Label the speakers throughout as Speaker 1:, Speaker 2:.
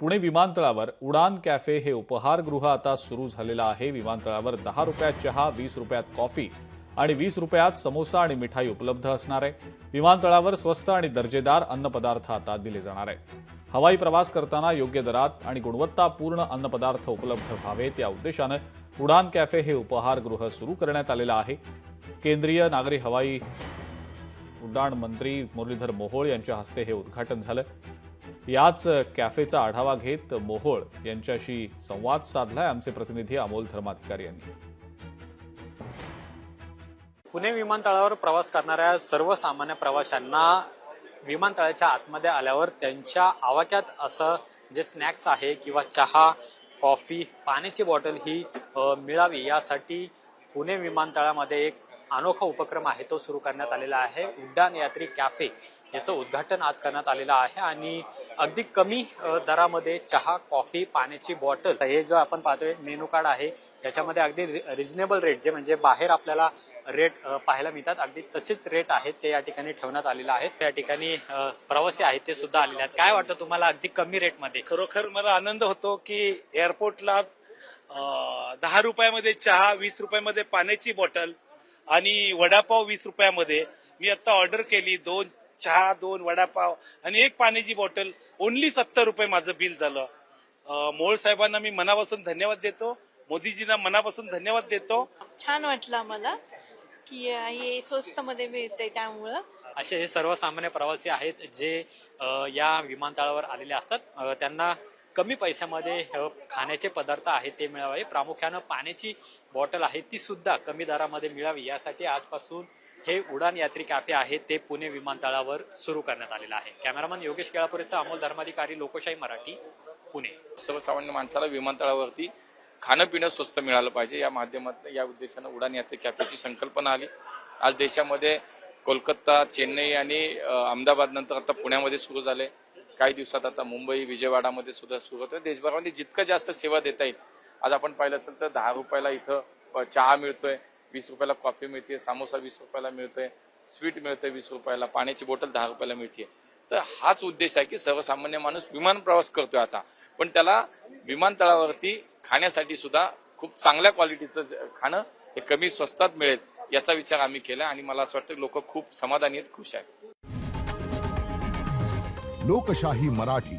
Speaker 1: पुणे विमानतळावर उडान कॅफे हे उपहारगृह आता सुरू झालेलं आहे। विमानतळावर 10 रुपयात चहा, 20 रुपयात कॉफी आणि 20 रुपयात समोसा आणि मिठाई उपलब्ध असणार आहे। विमानतळावर स्वस्त आणि दर्जेदार अन्नपदार्थ आता दिले जाणार आहेत। हवाई प्रवास करताना योग्य दरात आणि गुणवत्तापूर्ण अन्नपदार्थ उपलब्ध व्हावेत या उद्देशाने उडान कॅफे हे उपहारगृह सुरू करण्यात आलेलं आहे। केंद्रीय नागरी हवाई उड्डाण मंत्री मुरलीधर मोहोळ यांच्या हस्ते हे उद्घाटन झालं। याच कॅफेचा आढावा घेत मोहोळ यांच्याशी संवाद साधलाय आमचे प्रतिनिधी अमोल धर्माधिकारी यांनी।
Speaker 2: पुणे विमानतळावर प्रवास करणाऱ्या सर्वसामान्य प्रवाशांना विमानतळाच्या आतमध्ये आल्यावर त्यांच्या आवाक्यात असं जे स्नॅक्स आहे किंवा चहा, कॉफी, पाण्याची बॉटल ही मिळावी यासाठी पुणे विमानतळामध्ये एक अनोखा उपक्रम आहे तो सुरू करण्यात आलेला आहे। उड्डाण यात्री कॅफे याचं उद्घाटन आज करण्यात आलेलं आहे आणि अगदी कमी दरामध्ये चहा, कॉफी, पाण्याची बॉटल हे जो आपण पाहतोय मेनू कार्ड आहे याच्यामध्ये अगदी रिझनेबल रेट जे म्हणजे बाहेर आपल्याला रेट पाहायला मिळतात अगदी तसेच रेट आहेत ते या ठिकाणी ठेवण्यात आलेले आहेत। त्या ठिकाणी प्रवासी आहेत ते सुद्धा आलेले आहेत। काय वाटतं तुम्हाला अगदी कमी रेटमध्ये?
Speaker 3: खरोखर मला आनंद होतो की एअरपोर्टला 10 रुपयामध्ये चहा, 20 रुपयामध्ये पाण्याची बॉटल आणि वडापाव 20 रुपयामध्ये मी आता ऑर्डर केली। 2 चहा, 2 वडापाव आणि 1 पाण्याची बॉटल ओन्ली 70 रुपये माझं बिल झालं। मोहोळ साहेबांना मी मनापासून धन्यवाद देतो, मोदीजींना मनापासून धन्यवाद देतो।
Speaker 4: छान वाटलं मला की हे स्वस्त मध्ये मिळते त्यामुळं।
Speaker 2: असे हे सर्वसामान्य प्रवासी आहेत जे या विमानतळावर आलेले असतात। त्यांना कमी पैशामध्ये खाण्याचे पदार्थ आहेत ते मिळावे, प्रामुख्याने पाण्याची बॉटल आहे ती सुद्धा कमी दरामध्ये मिळावी यासाठी आजपासून हे उडान यात्री कॅफे आहे ते पुणे विमानतळावर सुरू करण्यात आलेलं आहे। कॅमेरामन योगेश केळापुरेसह अमोल धर्माधिकारी, लोकशाही मराठी, पुणे।
Speaker 5: सर्वसामान्य माणसाला विमानतळावरती खाणं पिणं स्वस्त मिळालं पाहिजे या माध्यमातून या उद्देशाने उडान यात्री कॅफेची संकल्पना आली। आज देशामध्ये कोलकाता, चेन्नई आणि अहमदाबाद नंतर आता पुण्यामध्ये सुरू झाले। काही दिवसात आता मुंबई, विजयवाडामध्ये सुद्धा सुरू होतं। देशभरामध्ये जितकं जास्त सेवा देता येईल, आज आपण पाहिलं असेल तर 10 रुपयाला इथं चहा मिळतोय, 20 रुपयाला कॉफी मिळते, समोसा 20 रुपयाला मिळतोय, स्वीट मिळतंय 20 रुपयाला, पाण्याची बॉटल 10 रुपयाला मिळते। तर हाच उद्देश आहे की सर्वसामान्य माणूस विमान प्रवास करतोय आता, पण त्याला विमानतळावरती खाण्यासाठी सुद्धा खूप चांगल्या क्वालिटीचं खाणं हे कमी स्वस्तात मिळेल याचा विचार आम्ही केला आणि मला असं वाटतं लोक खूप समाधानी आहेत, खुश आहेत।
Speaker 6: लोकशाही मराठी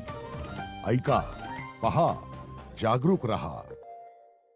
Speaker 6: ऐका, पहा, जागरूक रहा।